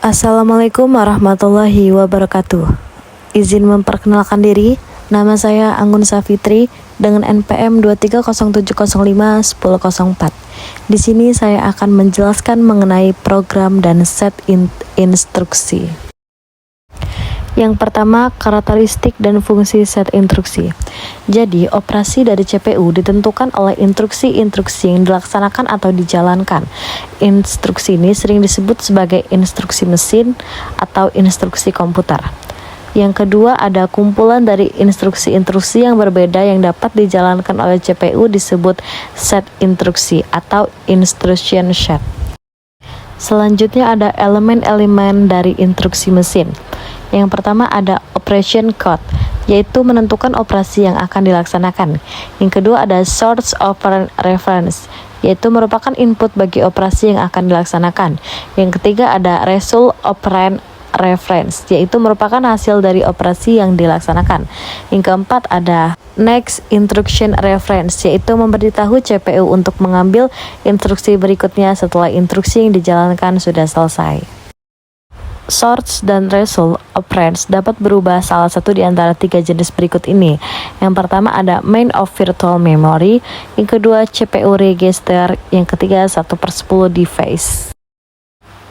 Assalamualaikum warahmatullahi wabarakatuh. Izin memperkenalkan diri, nama saya Anggun Safitri dengan NPM 230705104. Di sini saya akan menjelaskan mengenai program dan set instruksi. Yang pertama, karakteristik dan fungsi set instruksi. Jadi, operasi dari CPU ditentukan oleh instruksi-instruksi yang dilaksanakan atau dijalankan. Instruksi ini sering disebut sebagai instruksi mesin atau instruksi komputer. Yang kedua, ada kumpulan dari instruksi-instruksi yang berbeda yang dapat dijalankan oleh CPU disebut set instruksi atau instruction set. Selanjutnya ada elemen-elemen dari instruksi mesin. Yang pertama ada operation code, yaitu menentukan operasi yang akan dilaksanakan. Yang kedua ada source operand reference, yaitu merupakan input bagi operasi yang akan dilaksanakan. Yang ketiga ada result operand reference, yaitu merupakan hasil dari operasi yang dilaksanakan. Yang keempat ada next instruction reference, yaitu memberitahu CPU untuk mengambil instruksi berikutnya setelah instruksi yang dijalankan sudah selesai. Source dan result operands dapat berubah salah satu di antara tiga jenis berikut ini. Yang pertama ada main of virtual memory, yang kedua CPU register, yang ketiga 1/10 device.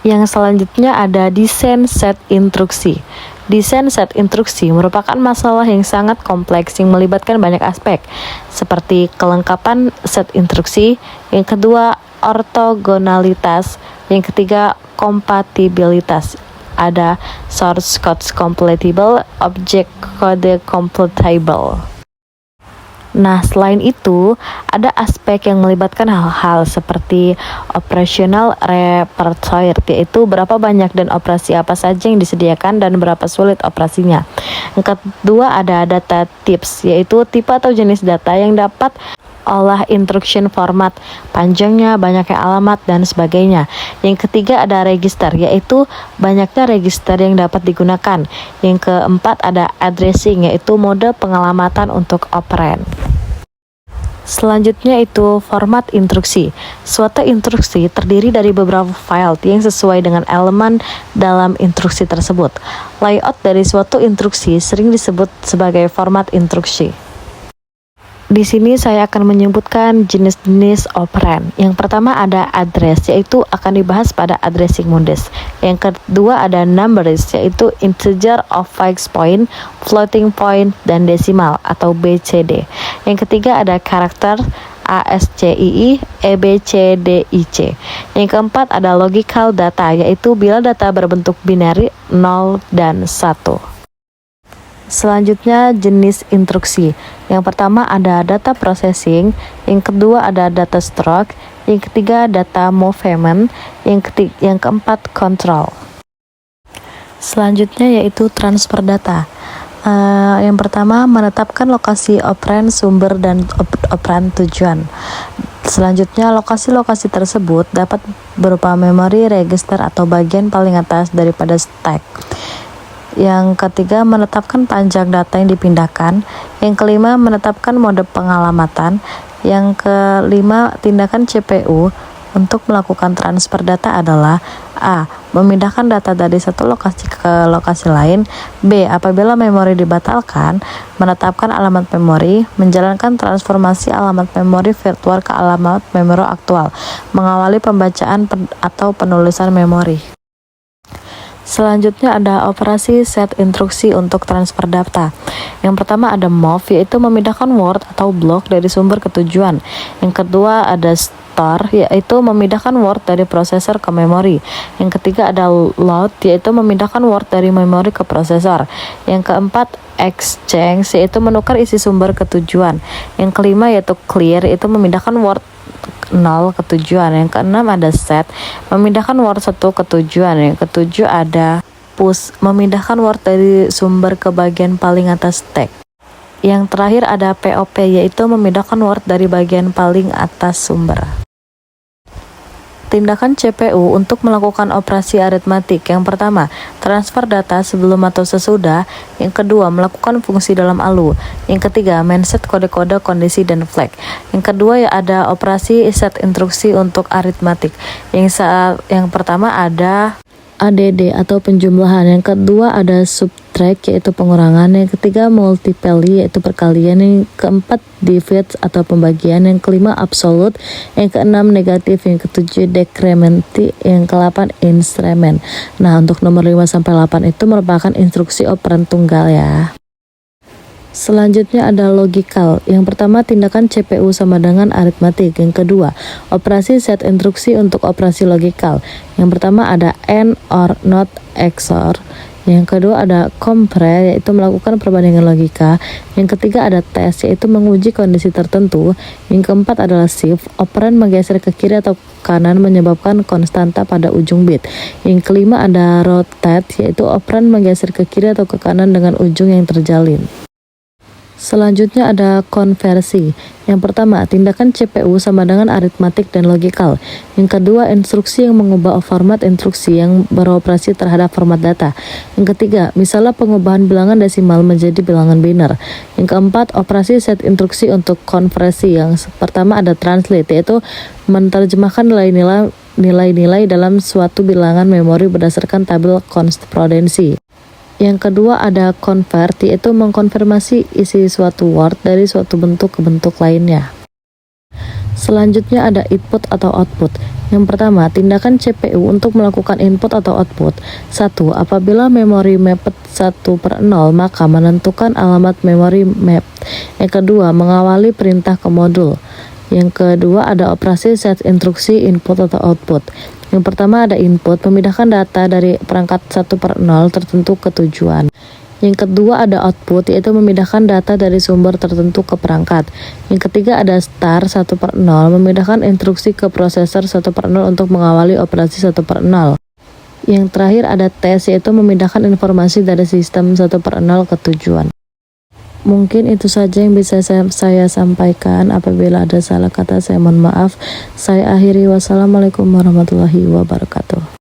Yang selanjutnya ada design set instruksi. Desain set instruksi merupakan masalah yang sangat kompleks yang melibatkan banyak aspek, seperti kelengkapan set instruksi, yang kedua ortogonalitas, yang ketiga kompatibilitas. Ada source code compatible, object code compatible. Nah, selain itu, ada aspek yang melibatkan hal-hal seperti operational repertoire, yaitu berapa banyak dan operasi apa saja yang disediakan dan berapa sulit operasinya. Yang kedua ada data types, yaitu tipe atau jenis data yang dapat olah instruction format, panjangnya, banyaknya alamat, dan sebagainya. Yang ketiga ada register, yaitu banyaknya register yang dapat digunakan. Yang keempat ada addressing, yaitu mode pengelamatan untuk operand. Selanjutnya itu format instruksi. Suatu instruksi terdiri dari beberapa file yang sesuai dengan elemen dalam instruksi tersebut. Layout dari suatu instruksi sering disebut sebagai format instruksi. Di sini saya akan menyebutkan jenis-jenis operand. Yang pertama ada address, yaitu akan dibahas pada addressing modes. Yang kedua ada numbers, yaitu integer of fixed point, floating point, dan decimal atau BCD. Yang ketiga ada karakter ASCII, EBCDIC. Yang keempat ada logical data, yaitu bila data berbentuk binary 0 dan 1. Selanjutnya jenis instruksi. Yang pertama ada data processing, yang kedua ada data stroke, yang ketiga data movement, yang keempat control. Selanjutnya yaitu transfer data. Yang pertama menetapkan lokasi operand sumber dan operand tujuan. Selanjutnya lokasi-lokasi tersebut dapat berupa memori, register, atau bagian paling atas daripada stack. Yang ketiga menetapkan panjang data yang dipindahkan. Yang kelima menetapkan mode pengelamatan. Yang kelima tindakan CPU untuk melakukan transfer data adalah A. Memindahkan data dari satu lokasi ke lokasi lain. B. Apabila memori dibatalkan, menetapkan alamat memori, menjalankan transformasi alamat memori virtual ke alamat memori aktual, mengawali pembacaan atau penulisan memori. Selanjutnya ada operasi set instruksi untuk transfer data. Yang pertama ada move, yaitu memindahkan word atau blok dari sumber ke tujuan. Yang kedua ada store, yaitu memindahkan word dari prosesor ke memori. Yang ketiga ada load, yaitu memindahkan word dari memori ke prosesor. Yang keempat exchange, yaitu menukar isi sumber ke tujuan. Yang kelima yaitu clear, yaitu memindahkan word 0 ke tujuan. Yang keenam ada set, memindahkan word 1 ke tujuan. Yang ketujuh ada push, memindahkan word dari sumber ke bagian paling atas stack. Yang terakhir ada POP, yaitu memindahkan word dari bagian paling atas sumber. Tindakan CPU untuk melakukan operasi aritmatik. Yang pertama, transfer data sebelum atau sesudah. Yang kedua, melakukan fungsi dalam ALU. Yang ketiga, men-set kode-kode kondisi dan flag. Yang kedua ada operasi set instruksi untuk aritmatik. Yang pertama ada ADD atau penjumlahan. Yang kedua ada subtract yaitu pengurangan. Yang ketiga multiply yaitu perkalian. Yang keempat divide atau pembagian. Yang kelima absolute. Yang keenam negatif. Yang ketujuh decrement. Yang ke-8 increment. Nah, untuk nomor 5 sampai 8 itu merupakan instruksi operan tunggal ya. Selanjutnya ada logical. Yang pertama tindakan CPU sama dengan aritmatik. Yang kedua operasi set instruksi untuk operasi logical. Yang pertama ada AND, OR, NOT, XOR. Yang kedua ada compare yaitu melakukan perbandingan logika. Yang ketiga ada test yaitu menguji kondisi tertentu. Yang keempat adalah shift, operan menggeser ke kiri atau kanan menyebabkan konstanta pada ujung bit. Yang kelima ada rotate yaitu operan menggeser ke kiri atau ke kanan dengan ujung yang terjalin. Selanjutnya ada konversi. Yang pertama, tindakan CPU sama dengan aritmatik dan logical. Yang kedua, instruksi yang mengubah format instruksi yang beroperasi terhadap format data. Yang ketiga, misalnya pengubahan bilangan desimal menjadi bilangan biner. Yang keempat, operasi set instruksi untuk konversi. Yang pertama ada translate, yaitu menerjemahkan nilai-nilai dalam suatu bilangan memori berdasarkan tabel korespondensi. Yang kedua ada convert, yaitu mengkonfirmasi isi suatu word dari suatu bentuk ke bentuk lainnya. Selanjutnya ada input atau output. Yang pertama, tindakan CPU untuk melakukan input atau output. 1. Apabila memori mapped 1/0, maka menentukan alamat memori map. Yang kedua, mengawali perintah ke modul. Yang kedua ada operasi set instruksi input atau output. Yang pertama ada input, memindahkan data dari perangkat 1/0 tertentu ke tujuan. Yang kedua ada output, yaitu memindahkan data dari sumber tertentu ke perangkat. Yang ketiga ada start 1/0, memindahkan instruksi ke prosesor 1/0 untuk mengawali operasi 1/0. Yang terakhir ada test, yaitu memindahkan informasi dari sistem 1/0 ke tujuan. Mungkin itu saja yang bisa saya sampaikan. Apabila ada salah kata saya mohon maaf. Saya akhiri. Wassalamualaikum warahmatullahi wabarakatuh.